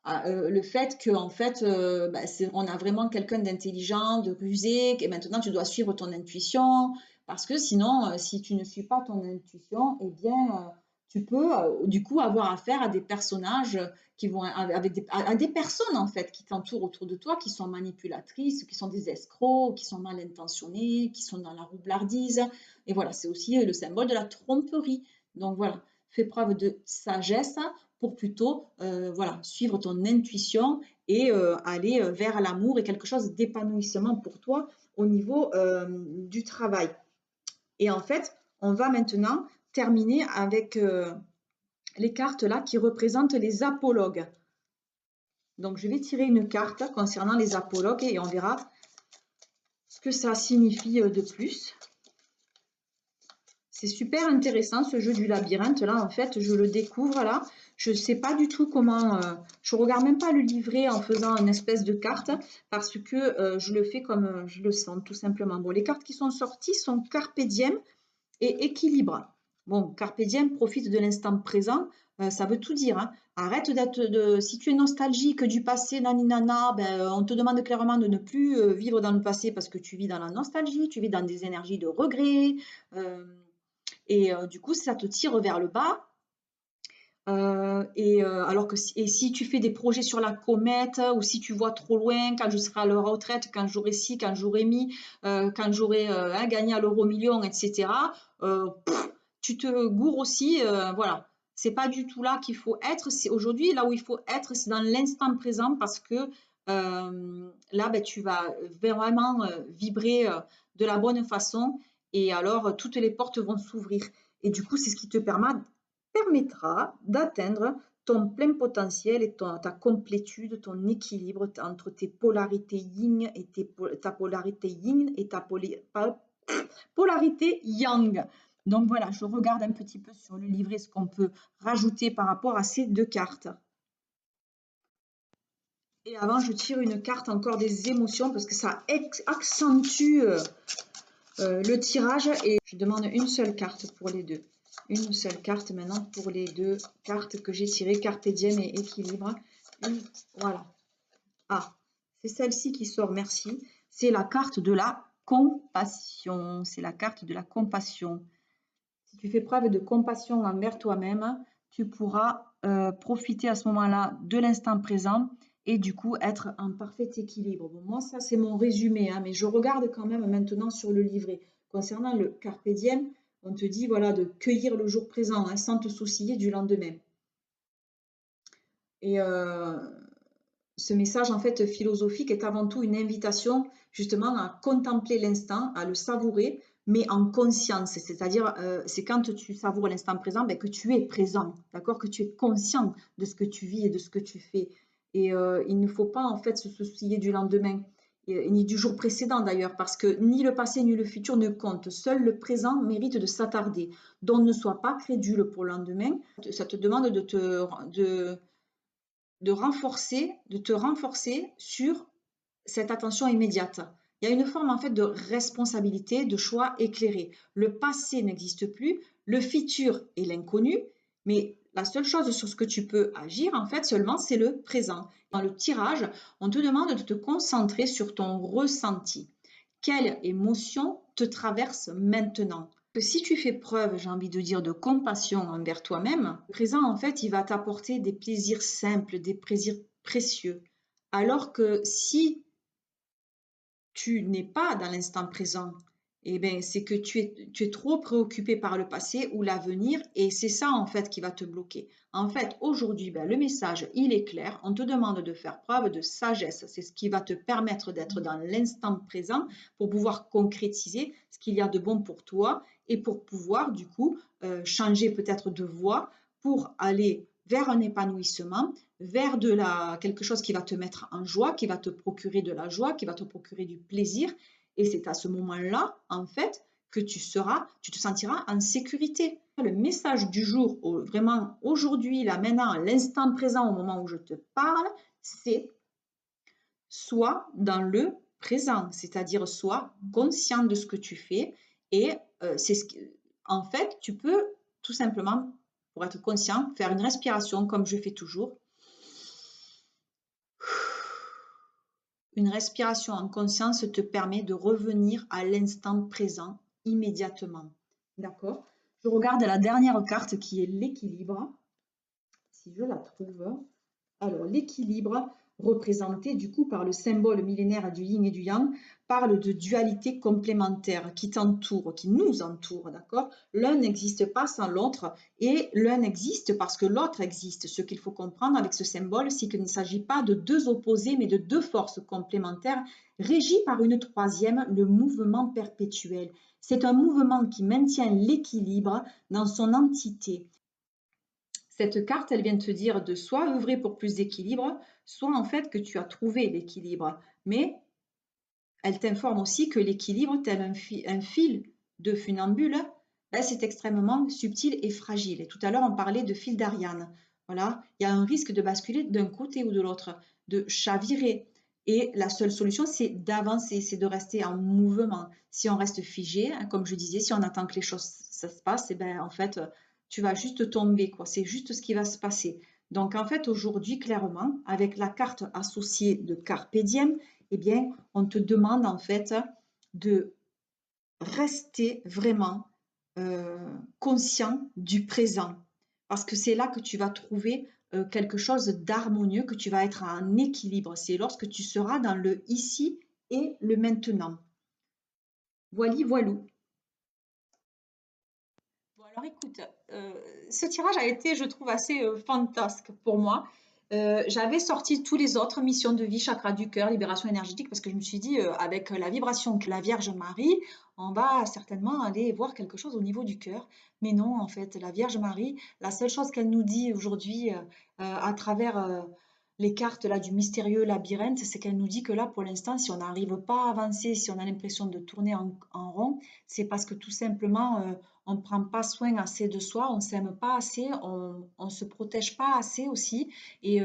le fait que en fait, bah, on a vraiment quelqu'un d'intelligent, de rusé, et maintenant tu dois suivre ton intuition, parce que sinon, si tu ne suis pas ton intuition, eh bien, tu peux du coup avoir affaire à des personnages qui vont avec à des personnes en fait qui t'entourent autour de toi, qui sont manipulatrices, qui sont des escrocs, qui sont mal intentionnés, qui sont dans la roublardise. Et voilà, c'est aussi le symbole de la tromperie. Donc voilà, fais preuve de sagesse pour plutôt voilà, suivre ton intuition et aller vers l'amour et quelque chose d'épanouissement pour toi au niveau du travail. Et en fait, on va maintenant terminer avec les cartes là qui représentent les apologues. Donc, je vais tirer une carte concernant les apologues et on verra ce que ça signifie de plus. C'est super intéressant ce jeu du labyrinthe là, en fait, je le découvre là. Je ne sais pas du tout comment, je ne regarde même pas le livret en faisant une espèce de carte parce que je le fais comme je le sens tout simplement. Bon, les cartes qui sont sorties sont Carpe Diem et Équilibre. Bon, Carpe Diem, profite de l'instant présent, ça veut tout dire, hein. Arrête si tu es nostalgique du passé, naninana, ben, on te demande clairement de ne plus vivre dans le passé parce que tu vis dans la nostalgie, tu vis dans des énergies de regret, et du coup, ça te tire vers le bas. Alors que si tu fais des projets sur la comète ou si tu vois trop loin, quand je serai à la retraite, quand j'aurai ci, quand j'aurai mis, quand j'aurai gagné à l'euro million, etc., tu te gourres aussi. Voilà, c'est pas du tout là qu'il faut être. C'est aujourd'hui là où il faut être, c'est dans l'instant présent parce que là, ben, tu vas vraiment vibrer de la bonne façon et alors toutes les portes vont s'ouvrir. Et du coup, c'est ce qui te permettra d'atteindre ton plein potentiel et ta complétude, ton équilibre entre tes polarités yin et ta polarité yin et ta polarité yang. Donc voilà, je regarde un petit peu sur le livret ce qu'on peut rajouter par rapport à ces deux cartes. Et avant, je tire une carte encore des émotions parce que ça accentue le tirage et je demande une seule carte pour les deux. Une seule carte maintenant pour les deux cartes que j'ai tirées, Carpe Diem et Équilibre. Voilà. Ah, c'est celle-ci qui sort, merci. C'est la carte de la compassion. C'est la carte de la compassion. Si tu fais preuve de compassion envers toi-même, tu pourras profiter à ce moment-là de l'instant présent et du coup être en parfait équilibre. Bon, moi, ça, c'est mon résumé, hein, mais je regarde quand même maintenant sur le livret. Concernant le Carpe Diem, on te dit voilà, de cueillir le jour présent hein, sans te soucier du lendemain. Et ce message en fait philosophique est avant tout une invitation justement à contempler l'instant, à le savourer, mais en conscience. C'est-à-dire, c'est quand tu savoures l'instant présent ben, que tu es présent, d'accord, que tu es conscient de ce que tu vis et de ce que tu fais. Et il ne faut pas en fait se soucier du lendemain, ni du jour précédent d'ailleurs, parce que ni le passé ni le futur ne comptent. Seul le présent mérite de s'attarder. Donc ne sois pas crédule pour le lendemain. Ça te demande de te renforcer sur cette attention immédiate. Il y a une forme en fait de responsabilité, de choix éclairé. Le passé n'existe plus, le futur est l'inconnu, mais la seule chose sur ce que tu peux agir en fait seulement c'est le présent. Dans le tirage, on te demande de te concentrer sur ton ressenti. Quelle émotion te traverse maintenant? Si tu fais preuve, j'ai envie de dire, de compassion envers toi-même, le présent, en fait, il va t'apporter des plaisirs simples, des plaisirs précieux. Alors que si tu n'es pas dans l'instant présent, eh bien, c'est que tu es trop préoccupé par le passé ou l'avenir et c'est ça en fait qui va te bloquer. En fait, aujourd'hui, ben, le message, il est clair. On te demande de faire preuve de sagesse. C'est ce qui va te permettre d'être dans l'instant présent pour pouvoir concrétiser ce qu'il y a de bon pour toi et pour pouvoir du coup changer peut-être de voie pour aller vers un épanouissement, vers quelque chose qui va te mettre en joie, qui va te procurer de la joie, qui va te procurer du plaisir. Et c'est à ce moment-là, en fait, que tu te sentiras en sécurité. Le message du jour, vraiment aujourd'hui, là maintenant, à l'instant présent, au moment où je te parle, c'est sois dans le présent, c'est-à-dire sois conscient de ce que tu fais et en fait, tu peux tout simplement, pour être conscient, faire une respiration comme je fais toujours. Une respiration en conscience te permet de revenir à l'instant présent immédiatement. D'accord? Je regarde la dernière carte qui est l'équilibre. Si je la trouve. Alors, l'équilibre, représenté du coup par le symbole millénaire du yin et du yang, parle de dualité complémentaire qui t'entoure, qui nous entoure, d'accord? L'un n'existe pas sans l'autre et l'un existe parce que l'autre existe. Ce qu'il faut comprendre avec ce symbole, c'est qu'il ne s'agit pas de deux opposés, mais de deux forces complémentaires régies par une troisième, le mouvement perpétuel. C'est un mouvement qui maintient l'équilibre dans son entité. Cette carte, elle vient te dire de soit œuvrer pour plus d'équilibre, soit en fait que tu as trouvé l'équilibre. Mais elle t'informe aussi que l'équilibre, tel un fil de funambule, ben, c'est extrêmement subtil et fragile. Et tout à l'heure, on parlait de fil d'Ariane. Voilà, il y a un risque de basculer d'un côté ou de l'autre, de chavirer. Et la seule solution, c'est d'avancer, c'est de rester en mouvement. Si on reste figé, hein, comme je disais, si on attend que les choses ça se passe, et ben en fait, tu vas juste tomber, quoi. C'est juste ce qui va se passer. Donc en fait, aujourd'hui, clairement, avec la carte associée de Carpe Diem, eh bien, on te demande en fait de rester vraiment conscient du présent. Parce que c'est là que tu vas trouver quelque chose d'harmonieux, que tu vas être en équilibre. C'est lorsque tu seras dans le ici et le maintenant. Voili, voilou. Bon, alors écoute, ce tirage a été, je trouve, assez fantasque pour moi. J'avais sorti tous les autres, missions de vie, chakra du cœur, libération énergétique, parce que je me suis dit, avec la vibration que la Vierge Marie, on va certainement aller voir quelque chose au niveau du cœur. Mais non, en fait, la Vierge Marie, la seule chose qu'elle nous dit aujourd'hui à travers les cartes là, du mystérieux labyrinthe, c'est qu'elle nous dit que là, pour l'instant, si on n'arrive pas à avancer, si on a l'impression de tourner en rond, c'est parce que tout simplement, on ne prend pas soin assez de soi, on ne s'aime pas assez, on ne se protège pas assez aussi. Et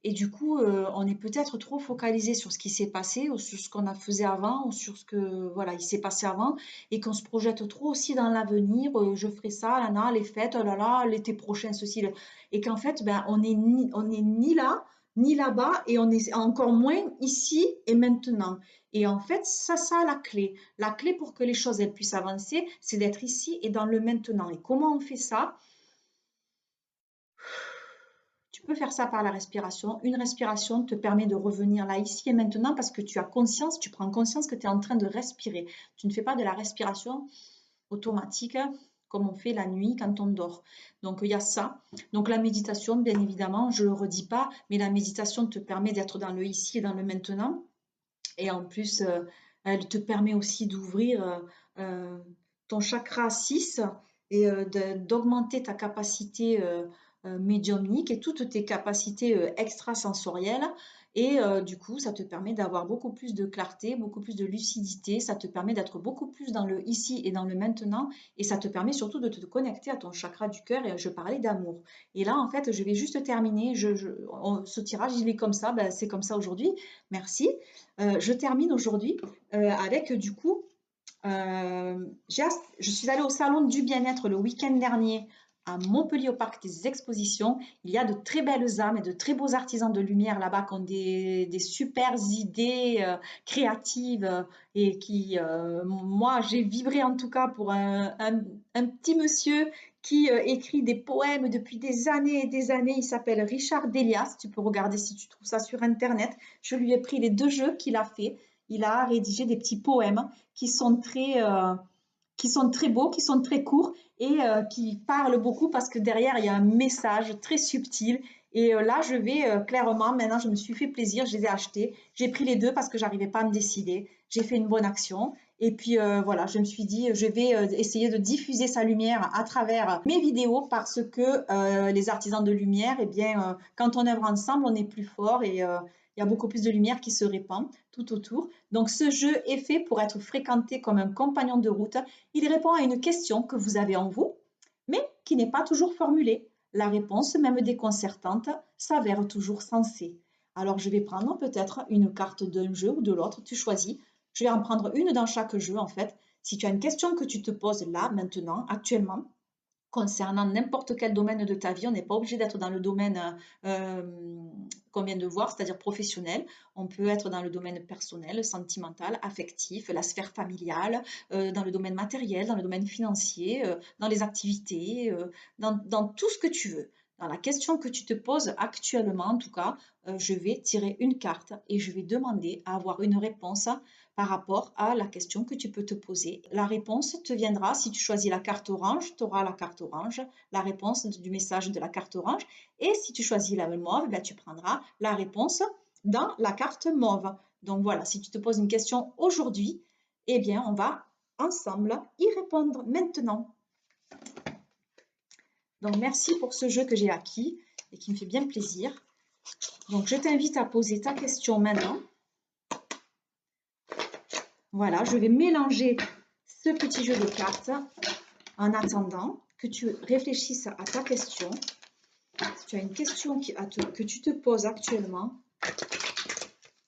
du coup, on est peut-être trop focalisé sur ce qui s'est passé, ou sur ce qu'on a faisait avant, ou sur ce que voilà, il s'est passé avant, et qu'on se projette trop aussi dans l'avenir. Je ferai ça, là, là, les fêtes, oh là là, l'été prochain, ceci. Et qu'en fait, ben, on est ni là, ni là-bas, et on est encore moins ici et maintenant. Et en fait, ça la clé. La clé pour que les choses elles puissent avancer, c'est d'être ici et dans le maintenant. Et comment on fait ça? Tu peux faire ça par la respiration. Une respiration te permet de revenir là, ici et maintenant parce que tu as conscience, tu prends conscience que tu es en train de respirer. Tu ne fais pas de la respiration automatique comme on fait la nuit quand on dort. Donc il y a ça. Donc la méditation, bien évidemment, je ne le redis pas, mais la méditation te permet d'être dans le ici et dans le maintenant. Et en plus, elle te permet aussi d'ouvrir euh, ton chakra 6 et d'augmenter ta capacité médiumnique et toutes tes capacités extrasensorielles. Et du coup, ça te permet d'avoir beaucoup plus de clarté, beaucoup plus de lucidité. Ça te permet d'être beaucoup plus dans le ici et dans le maintenant. Et ça te permet surtout de te connecter à ton chakra du cœur. Et je parlais d'amour. Et là, en fait, je vais juste terminer. Ce tirage, il est comme ça. Ben, c'est comme ça aujourd'hui. Merci. Je termine aujourd'hui avec du coup, je suis allée au salon du bien-être le week-end dernier à Montpellier au parc des expositions. Il y a de très belles âmes et de très beaux artisans de lumière là-bas qui ont des super idées créatives et qui, moi, j'ai vibré en tout cas pour un petit monsieur qui écrit des poèmes depuis des années et des années. Il s'appelle Richard Delias. Tu peux regarder si tu trouves ça sur Internet. Je lui ai pris les deux jeux qu'il a fait. Il a rédigé des petits poèmes qui sont très beaux, qui sont très courts et qui parlent beaucoup parce que derrière, il y a un message très subtil. Et là, je vais clairement, maintenant, je me suis fait plaisir, je les ai achetés. J'ai pris les deux parce que j'arrivais pas à me décider. J'ai fait une bonne action. Et puis voilà, je me suis dit, je vais essayer de diffuser sa lumière à travers mes vidéos parce que les artisans de lumière, eh bien, quand on œuvre ensemble, on est plus fort et il y a beaucoup plus de lumière qui se répand tout autour. Donc ce jeu est fait pour être fréquenté comme un compagnon de route. Il répond à une question que vous avez en vous, mais qui n'est pas toujours formulée. La réponse, même déconcertante, s'avère toujours sensée. Alors je vais prendre peut-être une carte d'un jeu ou de l'autre, tu choisis. Je vais en prendre une dans chaque jeu en fait. Si tu as une question que tu te poses là, maintenant, actuellement, concernant n'importe quel domaine de ta vie. On n'est pas obligé d'être dans le domaine qu'on vient de voir, c'est-à-dire professionnel. On peut être dans le domaine personnel, sentimental, affectif, la sphère familiale, dans le domaine matériel, dans le domaine financier, dans les activités, dans tout ce que tu veux. dans la question que tu te poses actuellement, en tout cas, je vais tirer une carte et je vais demander à avoir une réponse par rapport à la question que tu peux te poser. La réponse te viendra, si tu choisis la carte orange, tu auras la carte orange, la réponse du message de la carte orange. Et si tu choisis la mauve, ben, tu prendras la réponse dans la carte mauve. Donc voilà, si tu te poses une question aujourd'hui, eh bien, on va ensemble y répondre maintenant. Donc, merci pour ce jeu que j'ai acquis et qui me fait bien plaisir. Donc, je t'invite à poser ta question maintenant. Voilà, je vais mélanger ce petit jeu de cartes en attendant que tu réfléchisses à ta question. Si tu as une question que tu te poses actuellement,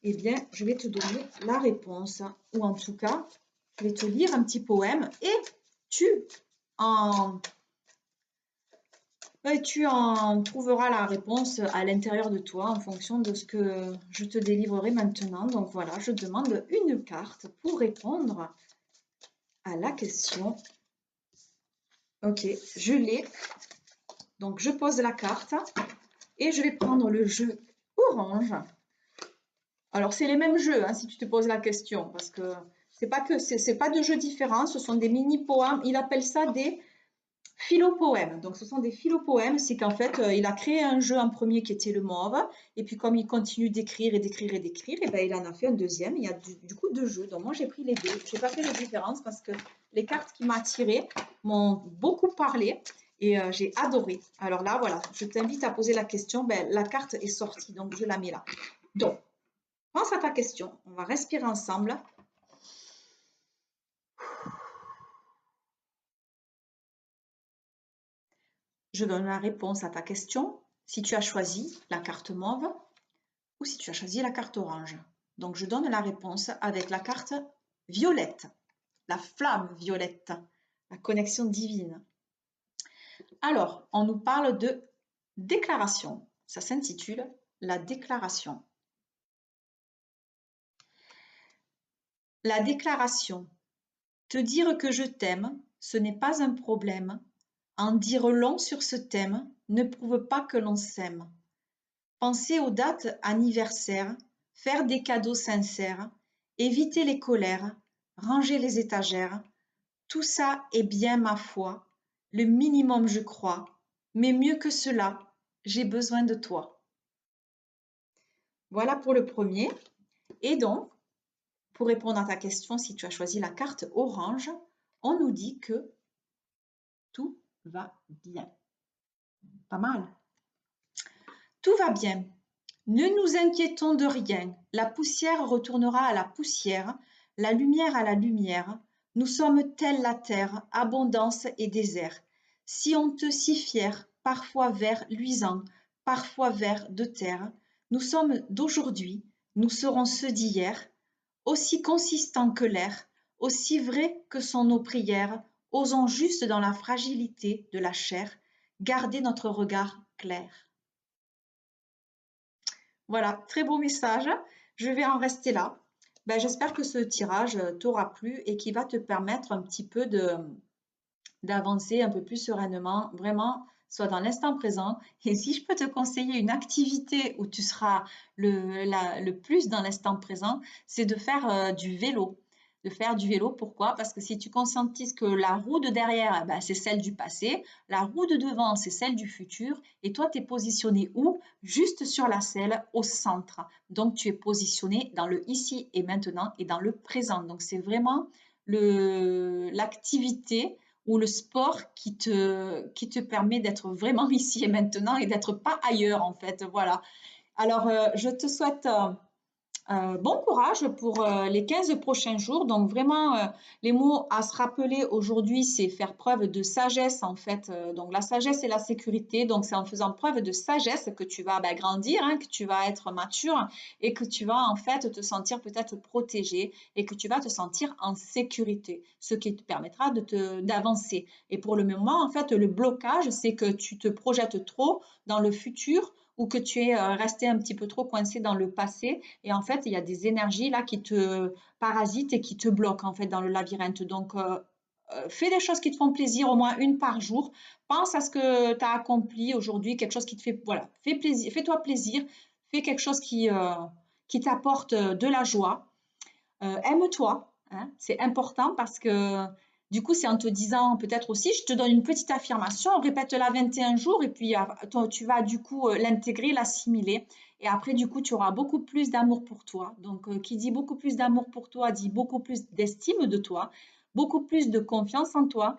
eh bien, je vais te donner la réponse. Ou en tout cas, je vais te lire un petit poème et tu en trouveras la réponse à l'intérieur de toi en fonction de ce que je te délivrerai maintenant. Donc voilà, je demande une carte pour répondre à la question. Ok, je l'ai. Donc je pose la carte et je vais prendre le jeu orange. Alors c'est les mêmes jeux hein, si tu te poses la question parce que c'est pas de jeux différents, ce sont des mini poèmes. Il appelle ça des philopoèmes. Donc, ce sont des philopoèmes. C'est qu'en fait, il a créé un jeu en premier qui était le mauve. Et puis, comme il continue d'écrire et d'écrire et d'écrire, et ben, il en a fait un deuxième. Il y a du coup deux jeux. Donc, moi, j'ai pris les deux. Je n'ai pas fait de différence parce que les cartes qui m'ont attirée m'ont beaucoup parlé et j'ai adoré. Alors là, voilà, je t'invite à poser la question. Ben, la carte est sortie, donc je la mets là. Donc, pense à ta question. On va respirer ensemble. Je donne la réponse à ta question si tu as choisi la carte mauve ou si tu as choisi la carte orange. Donc, je donne la réponse avec la carte violette, la flamme violette, la connexion divine. Alors, on nous parle de déclaration. Ça s'intitule la déclaration. La déclaration. Te dire que je t'aime, ce n'est pas un problème. En dire long sur ce thème ne prouve pas que l'on s'aime. Penser aux dates anniversaires, faire des cadeaux sincères, éviter les colères, ranger les étagères, tout ça est bien ma foi, le minimum je crois, mais mieux que cela, j'ai besoin de toi. Voilà pour le premier. Et donc, pour répondre à ta question, si tu as choisi la carte orange, on nous dit que tout va bien. Pas mal. Tout va bien. Ne nous inquiétons de rien. La poussière retournera à la poussière, la lumière à la lumière. Nous sommes telle la terre, abondance et désert. Si honteux, si fiers, parfois vert luisant, parfois vert de terre. Nous sommes d'aujourd'hui, nous serons ceux d'hier, aussi consistants que l'air, aussi vrais que sont nos prières. Osons juste dans la fragilité de la chair, garder notre regard clair. Voilà, très beau message. Je vais en rester là. Ben, j'espère que ce tirage t'aura plu et qui va te permettre un petit peu d'avancer un peu plus sereinement, vraiment, soit dans l'instant présent. Et si je peux te conseiller une activité où tu seras le plus dans l'instant présent, c'est de faire du vélo. De faire du vélo, pourquoi? Parce que si tu conscientises que la roue de derrière, ben, c'est celle du passé, la roue de devant, c'est celle du futur, et toi, tu es positionné où? Juste sur la selle, au centre. Donc, tu es positionné dans le ici et maintenant et dans le présent. Donc, c'est vraiment l'activité ou le sport qui te permet d'être vraiment ici et maintenant et d'être pas ailleurs en fait. Voilà. Alors, je te souhaite bon courage pour les 15 prochains jours. Donc vraiment, les mots à se rappeler aujourd'hui, c'est faire preuve de sagesse en fait. Donc la sagesse et la sécurité. Donc c'est en faisant preuve de sagesse que tu vas grandir, hein, que tu vas être mature et que tu vas en fait te sentir peut-être protégé et que tu vas te sentir en sécurité, ce qui te permettra d'avancer. Et pour le moment, en fait, le blocage, c'est que tu te projettes trop dans le futur ou que tu es resté un petit peu trop coincé dans le passé. Et en fait, il y a des énergies là qui te parasitent et qui te bloquent en fait dans le labyrinthe. Donc, fais des choses qui te font plaisir, au moins une par jour. Pense à ce que tu as accompli aujourd'hui, quelque chose qui te fait, voilà, fais plaisir, fais-toi plaisir, fais quelque chose qui t'apporte de la joie. Aime-toi, hein, c'est important parce que du coup, c'est en te disant peut-être aussi, je te donne une petite affirmation, répète-la 21 jours et puis tu vas du coup l'intégrer, l'assimiler. Et après, du coup, tu auras beaucoup plus d'amour pour toi. Donc, qui dit beaucoup plus d'amour pour toi, dit beaucoup plus d'estime de toi, beaucoup plus de confiance en toi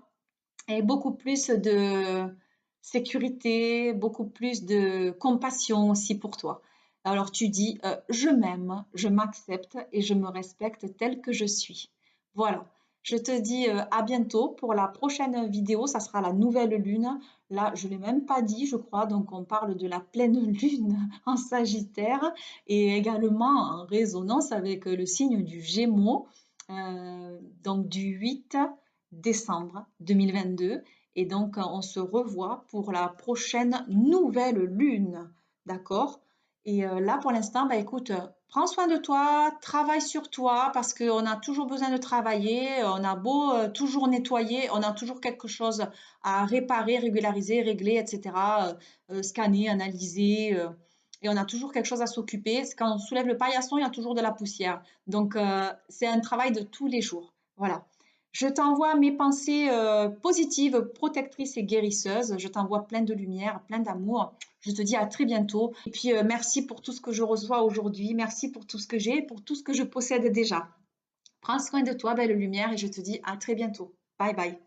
et beaucoup plus de sécurité, beaucoup plus de compassion aussi pour toi. Alors tu dis, je m'aime, je m'accepte et je me respecte tel que je suis. Voilà. Je te dis à bientôt pour la prochaine vidéo. Ça sera la nouvelle lune. Là, je ne l'ai même pas dit, je crois. Donc, on parle de la pleine lune en Sagittaire et également en résonance avec le signe du Gémeaux. Donc, du 8 décembre 2022. Et donc, on se revoit pour la prochaine nouvelle lune. D'accord? Et là, pour l'instant, bah, écoute, prends soin de toi, travaille sur toi parce qu'on a toujours besoin de travailler. On a beau toujours nettoyer, on a toujours quelque chose à réparer, régulariser, régler, etc. Scanner, analyser. Et on a toujours quelque chose à s'occuper. Quand on soulève le paillasson, il y a toujours de la poussière. Donc, c'est un travail de tous les jours. Voilà. Je t'envoie mes pensées positives, protectrices et guérisseuses. Je t'envoie plein de lumière, plein d'amour. Je te dis à très bientôt. Et puis, merci pour tout ce que je reçois aujourd'hui. Merci pour tout ce que j'ai, pour tout ce que je possède déjà. Prends soin de toi, belle lumière, et je te dis à très bientôt. Bye bye.